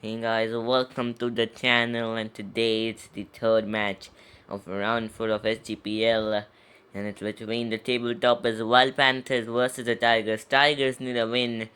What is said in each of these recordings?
Hey guys, welcome to the channel, and today it's the third match of round 4 of SGPL, and it's between the tabletoppers Wild Panthers versus the Tigers. Tigers need a win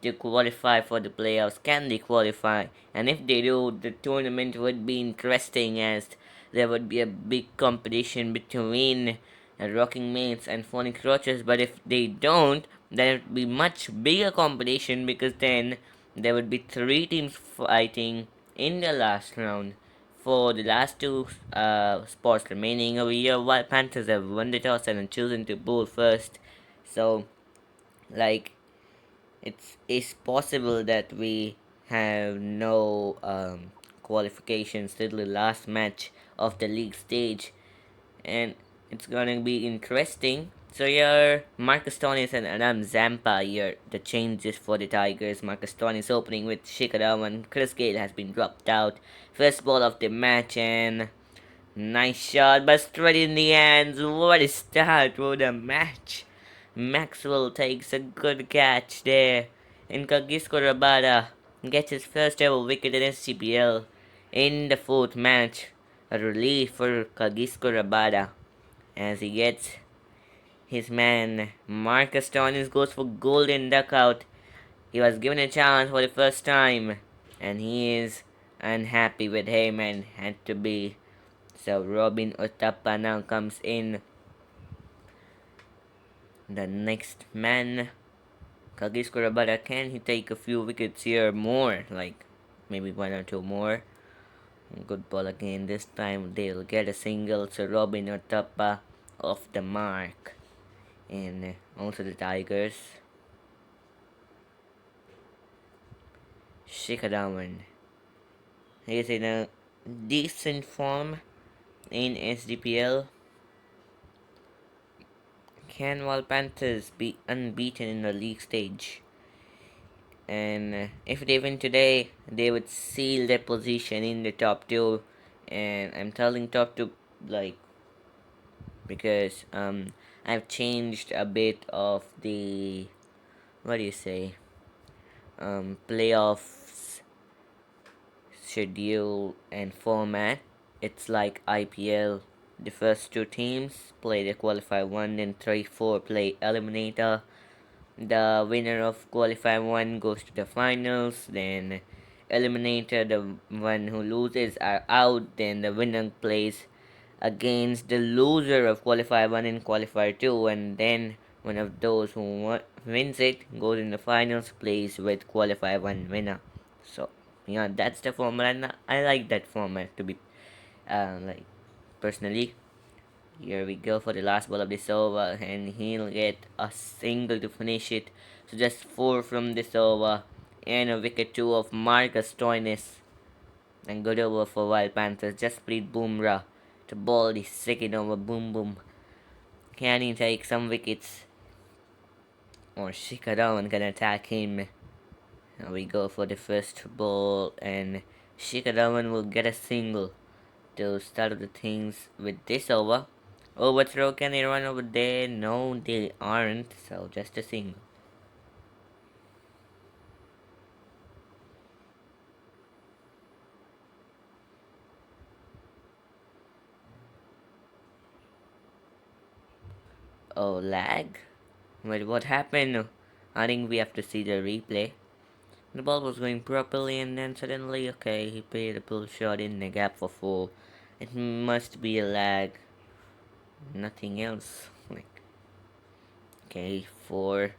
to qualify for the playoffs. Can they qualify? And if they do, the tournament would be interesting as there would be a big competition between Rocking Mates and Phonic Roaches. But if they don't, then it would be much bigger competition because then there would be three teams fighting in the last round for the last two spots remaining over here. Wild Panthers have won the toss and chosen to bowl first. So, like, it's possible that we have no qualifications till the last match of the league stage, and it's gonna be interesting. So here, Marcus Tonis and Adam Zampa here, the changes for the Tigers. Marcus Tonis opening with Shikada and Chris Gale has been dropped out. First ball of the match, and nice shot, but straight in the hands. What a start for the match. Maxwell takes a good catch there. And Kagisko Rabada gets his first ever wicket in SGPL in the fourth match. A relief for Kagisko Rabada as he gets his man Marcus Stonis goes for golden duckout. He was given a chance for the first time and he is unhappy with him and had to be. So Robin Otapa now comes in. The next man, Kagis Kurabada, can he take a few wickets here more? Like maybe one or two more. Good ball again. This time they'll get a single. So Robin Otapa off the mark. And also the Tigers. Shikadawan. He is in a decent form in SGPL. Can Wild Panthers be unbeaten in the league stage? And if they win today, they would seal their position in the top two. And I'm telling top two, like, because I've changed a bit of the, what do you say, playoffs schedule and format. It's like IPL. The first two teams play the qualify 1, then 3 4 play eliminator. The winner of qualify 1 goes to the finals, then eliminator, the one who loses are out, then the winner plays against the loser of qualify 1 and qualify 2, and then one of those who wins it goes in the finals, plays with qualify 1 winner. So yeah, that's the format, and I like that format to be like, personally. Here we go for the last ball of this over, and he'll get a single to finish it. So just 4 from this over, and a wicket 2 of Marcus Toynes. And good over for Wild Panthers. Just played Boomrah to ball the second over. Boom boom. Can he take some wickets? Or Shikadawan can attack him. Here we go for the first ball, and Shikadawan will get a single to start the things with this over. Overthrow, can they run over there? No, they aren't, so just a single. Oh, lag? Wait, what happened? I think we have to see the replay. The ball was going properly and then suddenly, okay, he played a pull shot in the gap for 4. It must be a lag. Nothing else. Like, okay, 4.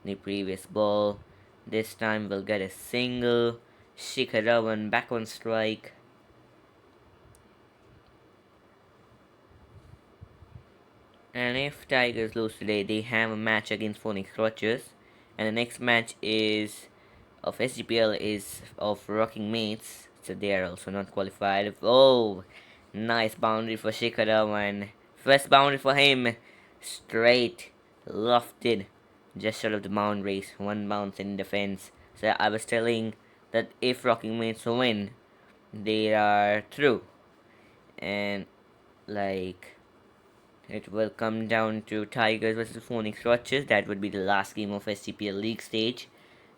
The previous ball. This time we'll get a single. Shikarawan back on strike. And if Tigers lose today, they have a match against Phoenix Rochers. And the next match is of SGPL is of Rocking Mates. So they are also not qualified. Oh, nice boundary for Shikarawan. First boundary for him. Straight. Lofted. Just short of the boundaries. One bounce in defense. So I was telling that if Rocking Mates win, they are through. And like, it will come down to Tigers versus Phoenix Rochers. That would be the last game of SGPL League stage.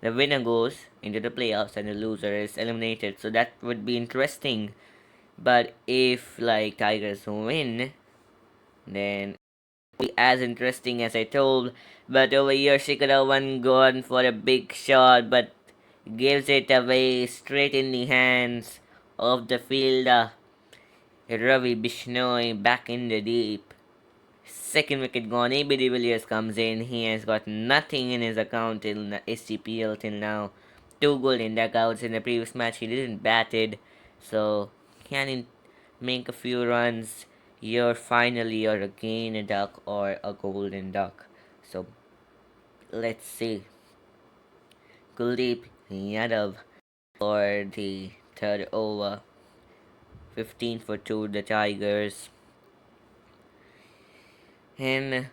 the winner goes into the playoffs and the loser is eliminated. So that would be interesting. But if like Tigers win, then be as interesting as I told. But over here, she could have one gone for a big shot, but gives it away straight in the hands of the fielder. Ravi Bishnoi back in the deep. Second wicket gone. AB de Villiers comes in. He has got nothing in his account till SGPL till now. Two golden duckouts in the previous match. He didn't bat it, so can make a few runs. You're again a duck or a golden duck. So let's see. Kuldeep Yadav for the third over. 15 for 2 the Tigers. And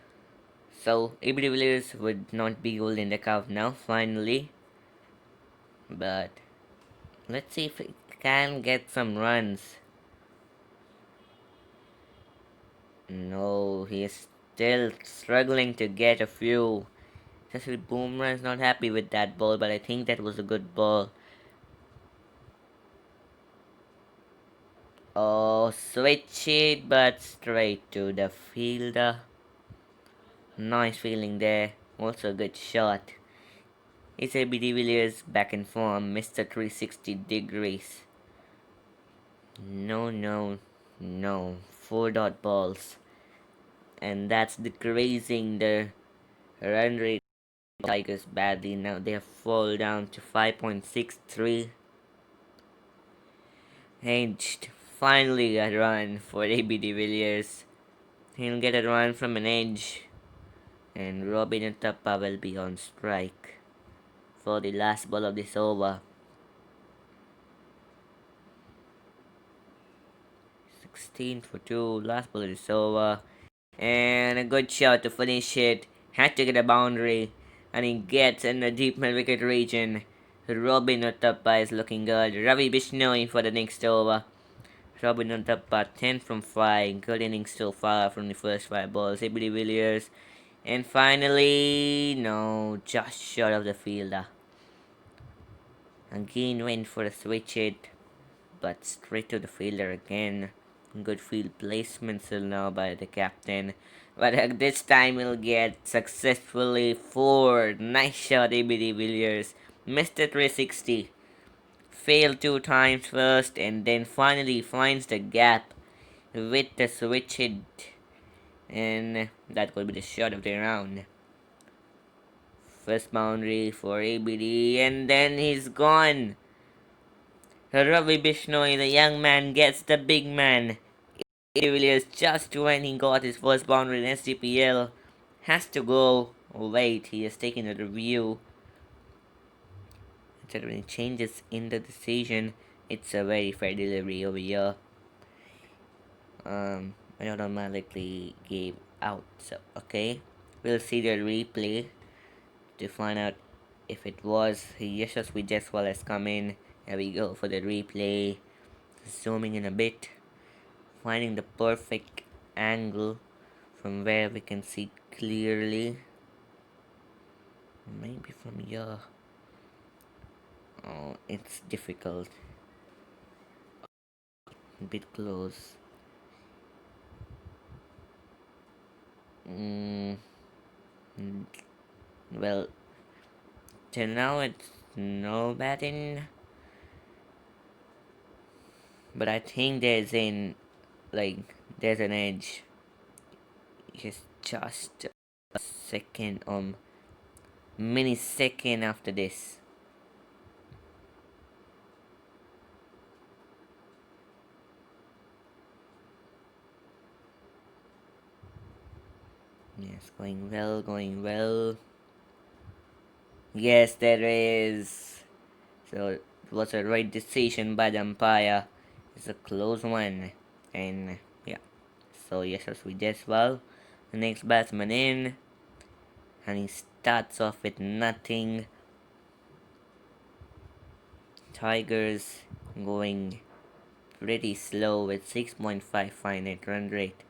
so AB de Villiers would not be golden duck now finally. But let's see if it can get some runs. No, he is still struggling to get a few. Just Boomerang is not happy with that ball, but I think that was a good ball. Oh, switch it, but straight to the fielder. Nice feeling there. Also a good shot. It's AB de Villiers back in form, Mr. 360 degrees. No, no, no. 4 dot balls. And that's decreasing the run rate of Tigers badly. Now they have fallen down to 5.63. Edged. Finally a run for AB de Villiers. He'll get a run from an edge. And Robin Utthappa will be on strike for the last ball of this over. 16 for 2, last ball of this over. And a good shot to finish it. Had to get a boundary. And he gets in the deep mid wicket region. Robin Utthappa is looking good. Ravi Bishnoi for the next over. Robin Utthappa 10 from 5. Good innings so far from the first 5 balls. AB de Villiers. And finally, no, just short of the fielder. Again went for a switch hit, but straight to the fielder again. Good field placement still now by the captain. But this time he'll get successfully 4. Nice shot, AB de Villiers. Mr. 360. Failed 2 times first and then finally finds the gap with the switch hit. And that will be the shot of the round. First boundary for ABD and then he's gone. Ravi Bishnoi, the young man, gets the big man. Villiers just when he got his first boundary in SGPL has to go. Oh wait, he has taken a review. Instead of any changes in the decision, it's a very fair delivery over here. I don't automatically gave out, so okay. We'll see the replay to find out if it was. Yashasvi Jaiswal has come in. Here we go for the replay. Zooming in a bit, finding the perfect angle from where we can see clearly. Maybe from here. Oh, it's difficult. A bit close. Well, till now it's no batting, but I think there's an edge. Just a second millisecond after this. Yes, going well. Yes, there is. So it was a right decision by the umpire. It's a close one. And yeah. So Yashasvi Jaiswal, the next batsman in. And he starts off with nothing. Tigers going pretty slow with 6.5 run rate.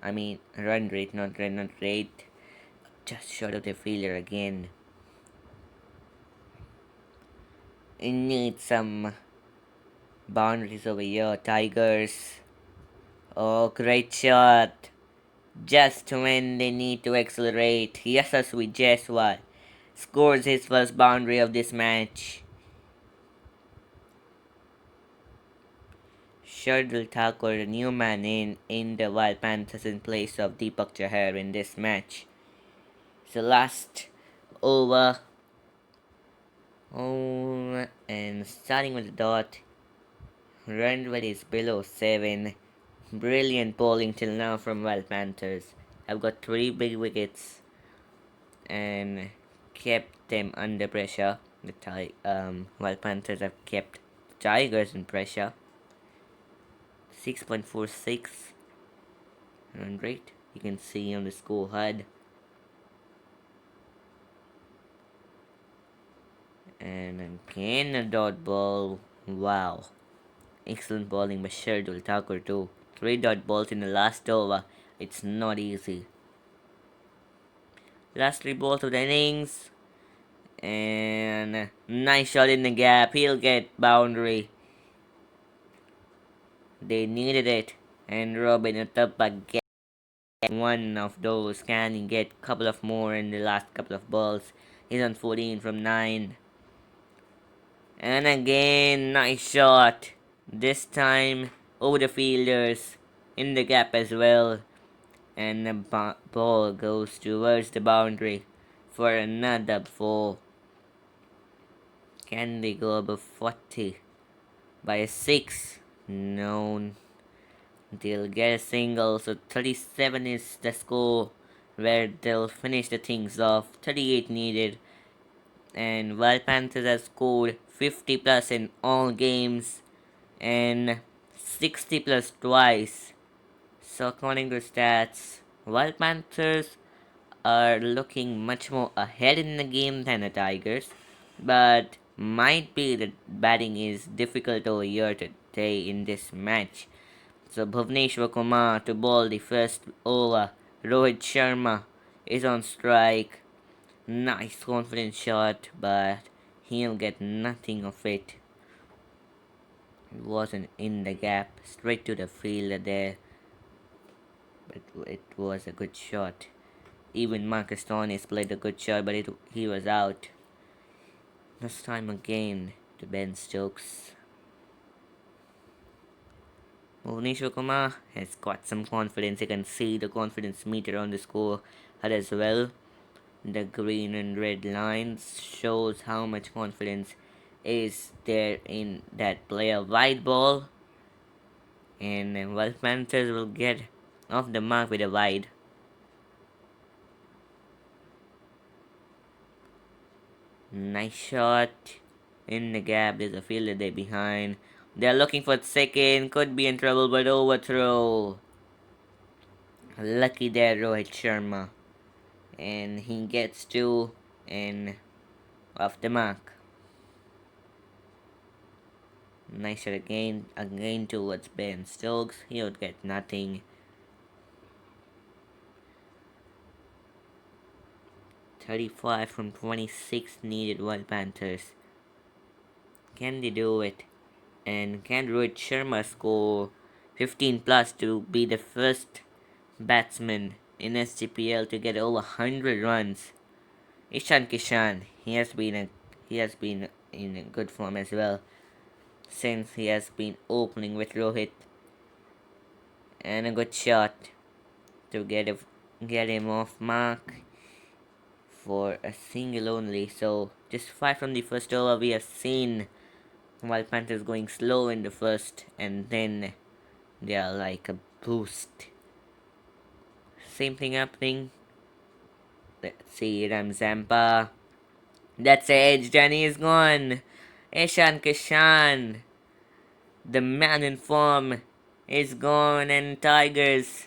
I mean run rate, not rate. Just short of the fielder again. We need some boundaries over here, Tigers. Oh, great shot. Just when they need to accelerate, Yashaswi Jaiswal scores his first boundary of this match. Shardul Thakur, a new man in the Wild Panthers in place of Deepak Chahar in this match. So last over. Oh, and starting with the dot. Run rate is below 7. Brilliant bowling till now from Wild Panthers. I've got 3 big wickets and kept them under pressure. Wild Panthers have kept Tigers in pressure. 6.46 run rate. You can see on the score HUD. And again a dot ball. Wow. Excellent bowling by Shardul Thakur too. 3 dot balls in the last over. It's not easy. Last 3 balls of the innings. And nice shot in the gap. He'll get boundary. They needed it. And Robin Utapa get one of those. Can he get couple of more in the last couple of balls? He's on 14 from 9. And again, nice shot. This time over the fielders. In the gap as well. And the ball goes towards the boundary for another 4. Can they go above 40 by a 6? No. They'll get a single, so 37 is the score where they'll finish the things off. 38 needed. And Wild Panthers have scored 50 plus in all games and 60 plus twice. So according to stats, Wild Panthers are looking much more ahead in the game than the Tigers, but might be the batting is difficult over here today in this match. So Bhuvneshwar Kumar to bowl the first over. Rohit Sharma is on strike. Nice confident shot, but he'll get nothing of it. It wasn't in the gap, straight to the fielder there. But it was a good shot. Even Marcus Stoinis played a good shot, but he was out. This time again to Ben Stokes. Bhuvneshwar Kumar has got some confidence. You can see the confidence meter on the score as well. The green and red lines shows how much confidence is there in that player. Wide ball, and Wild Panthers will get off the mark with a wide. Nice shot in the gap. There's a fielder there behind. They're looking for second. Could be in trouble, but overthrow. Lucky there, Rohit Sharma. And he gets 2 and off the mark. Nice shot again towards Ben Stokes. He would get nothing. 35 from 26 needed Wild Panthers. Can they do it? And can Rohit Sharma score 15 plus to be the first batsman in SGPL to get over 100 runs? Ishan Kishan, he has been in a good form as well since he has been opening with Rohit. And a good shot to get him off mark for a single only. So just 5 from the first over. We have seen Wild Panthers going slow in the first, and then they are like a boost. Same thing happening. Let's see, Ram Zampa. That's edged and he's gone. Ishan Kishan, the man in form, is gone, and Tigers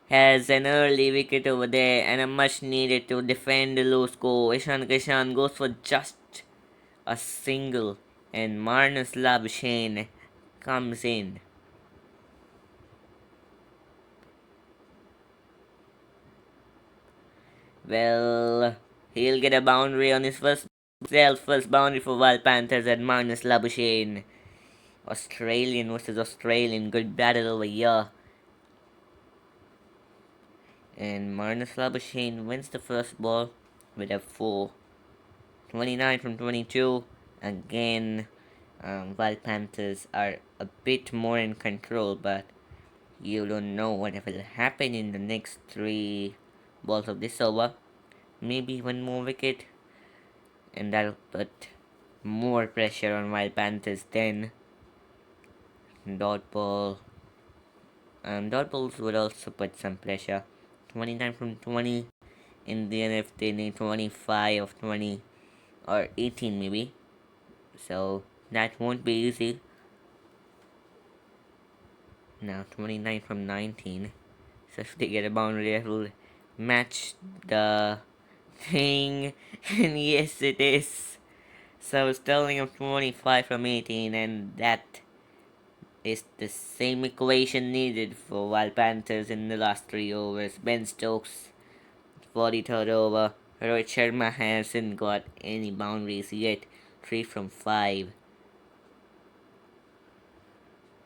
has an early wicket over there and a much needed to defend the low score. Ishan Kishan goes for just a single, and Marnus Labuschagne comes in. Well, he'll get a boundary on his first Self first boundary for Wild Panthers and Magnus Labuschagne. Australian versus Australian. Good battle over here. And Magnus Labuschagne wins the first ball with a 4. 29 from 22. Again, Wild Panthers are a bit more in control, but you don't know what will happen in the next 3 balls of this over. Maybe one more wicket, and that'll put more pressure on Wild Panthers then. Dot ball. Dot balls would also put some pressure. 29 from 20. Indian if they need 25 of 20 or 18 maybe. So that won't be easy. Now 29 from 19. So if they get a boundary, that will match the thing. And yes, it is. So Sterling of 25 from 18, and that is the same equation needed for Wild Panthers in the last 3 overs. Ben Stokes, 43rd over. Rohit Sharma hasn't got any boundaries yet. 3 from 5.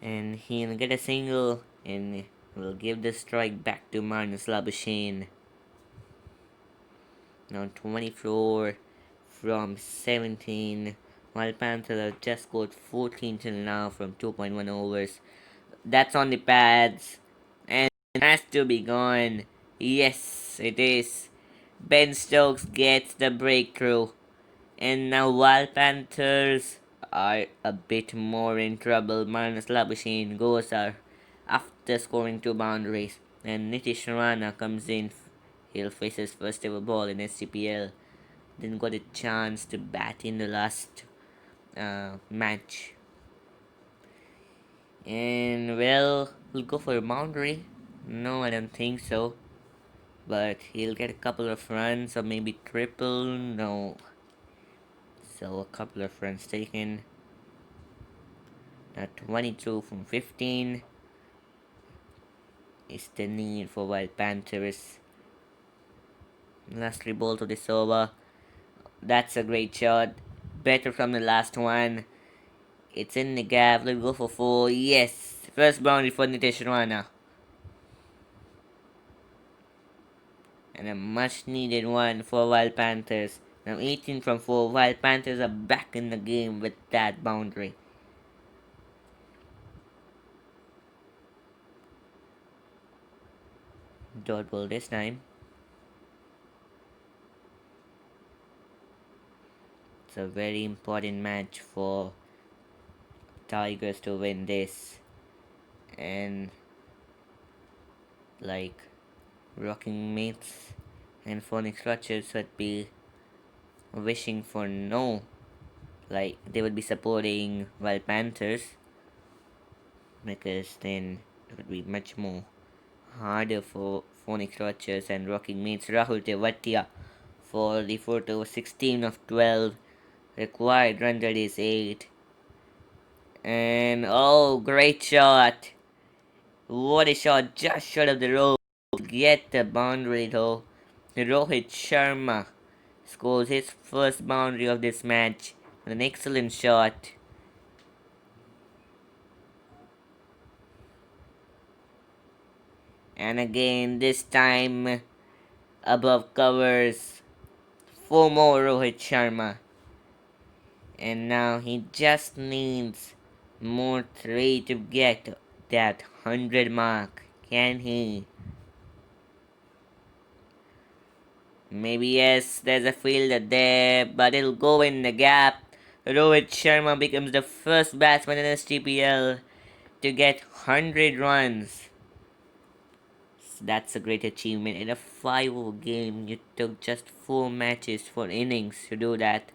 And he'll get a single and will give the strike back to Magnus Labuschagne. Now 24 from 17. Wild Panthers have just scored 14 till now from 2.1 overs. That's on the pads and it has to be gone. Yes, it is. Ben Stokes gets the breakthrough. And now Wild Panthers are a bit more in trouble. Magnus Labuschagne goes out after scoring 2 boundaries. And Nitish Rana comes in. He'll face his first ever ball in SGPL. Didn't got a chance to bat in the last match. And well, he'll go for a boundary. No, I don't think so. But he'll get a couple of runs or maybe triple. No. So a couple of runs taken. Now 22 from 15 is the need for Wild Panthers. Last 3 balls of this over. That's a great shot. Better from the last one. It's in the gap. Let's go for 4. Yes. First boundary for Nitish Rana. And a much needed one for Wild Panthers. Now 18 from 4. Wild Panthers are back in the game with that boundary. Dot ball this time. It's a very important match for Tigers to win this. And like Rocking Mates and Phoenix Clutches would be wishing for no. Like they would be supporting Wild Panthers because then it would be much more harder for Phoenix Clutches and Rocking Mates. Rahul Tewatia for the 4 over 16 of 12. Required run rate is 8. And oh, great shot! What a shot, just short of the road. Get the boundary though. Rohit Sharma scores his first boundary of this match. An excellent shot. And again, this time above covers. 4 more Rohit Sharma. And now he just needs more 3 to get that 100 mark. Can he? Maybe yes, there's a fielder there, but it'll go in the gap. Rohit Sharma becomes the first batsman in SGPL to get 100 runs. That's a great achievement. In a 5-over game, you took just 4 matches, 4 innings to do that.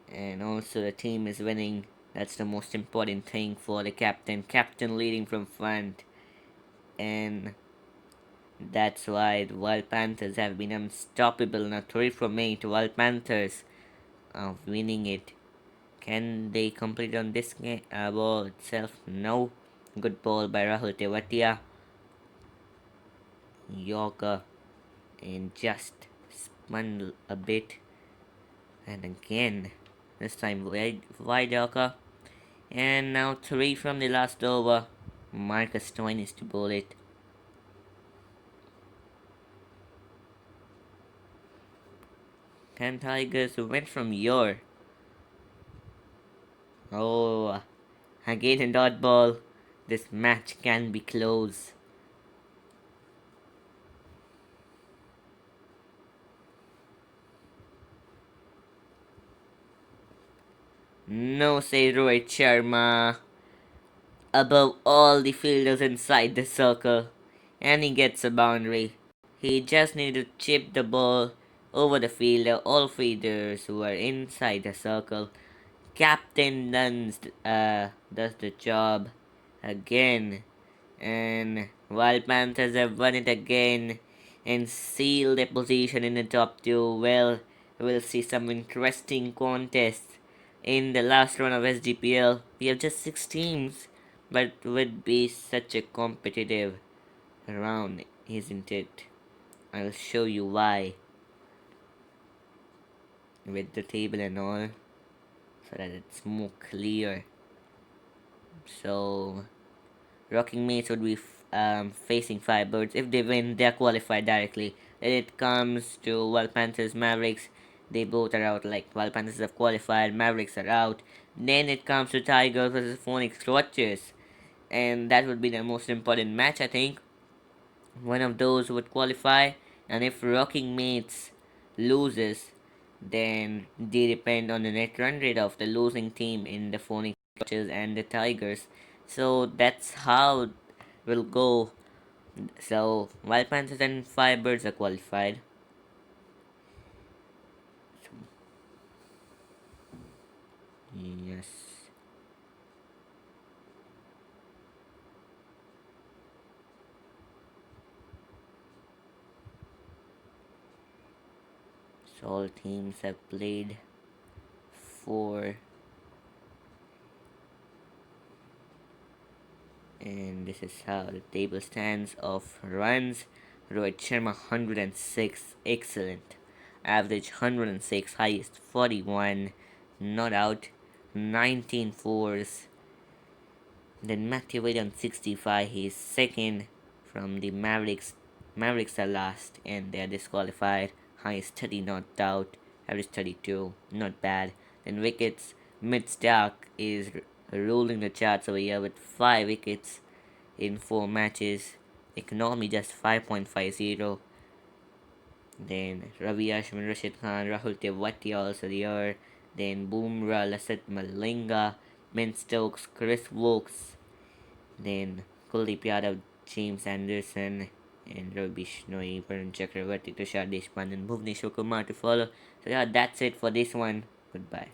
And also the team is winning. That's the most important thing for the captain. Captain leading from front. And that's why the Wild Panthers have been unstoppable. Now 3 from 8. Wild Panthers are winning it. Can they complete on this ball itself? No. Good ball by Rahul Tewatia. Yorker. And just spun a bit, and again, this time wide Yorker. And now 3 from the last over. Marcus Twain is to bowl it. Can Tigers win from here? Oh, again a dot ball. This match can be close. No, say Rohit Sharma. Above all the fielders inside the circle. And he gets a boundary. He just needed to chip the ball over the fielder. All fielders who are inside the circle. Captain does the job again. And Wild Panthers have won it again and sealed their position in the top 2. Well, we'll see some interesting contests in the last round of SGPL. We have just 6 teams, but it would be such a competitive round, isn't it? I'll show you why with the table and all so that it's more clear. So, Rocking Mates would be facing Firebirds. If they win, they're qualified directly. Then it comes to Wild Panthers, Mavericks. They both are out. Like, Wild Panthers have qualified, Mavericks are out. Then it comes to Tigers versus Phoenix Roaches. And that would be the most important match, I think. One of those would qualify. And if Rocking Mates loses, then they depend on the net run rate of the losing team in the Phoenix Roaches and the Tigers. So that's how it will go. So Wild Panthers and Firebirds are qualified. Yes. So all teams have played 4. And this is how the table stands of runs. Rohit Sharma 106, excellent. Average 106, highest 41, not out, 19 fours. Then Matthew Williams 65, he's second from the Mavericks. Mavericks are last and they are disqualified. Highest 30, not out, average 32, not bad. Then wickets, Mid Stark is ruling the charts over here with 5 wickets in 4 matches. Economy just 5.50. Then Ravi Ashwin, Rashid Khan, Rahul Tewati also there. Then Bumrah, Lasat Malinga, Ben Stokes, Chris Wokes. Then Kuldeep Yadav, James Anderson, and Ravi Bishnoi, Varun Chakravarti, Tushar Deshpande, and Bhuvneshwar Kumar to follow. So yeah, that's it for this one. Goodbye.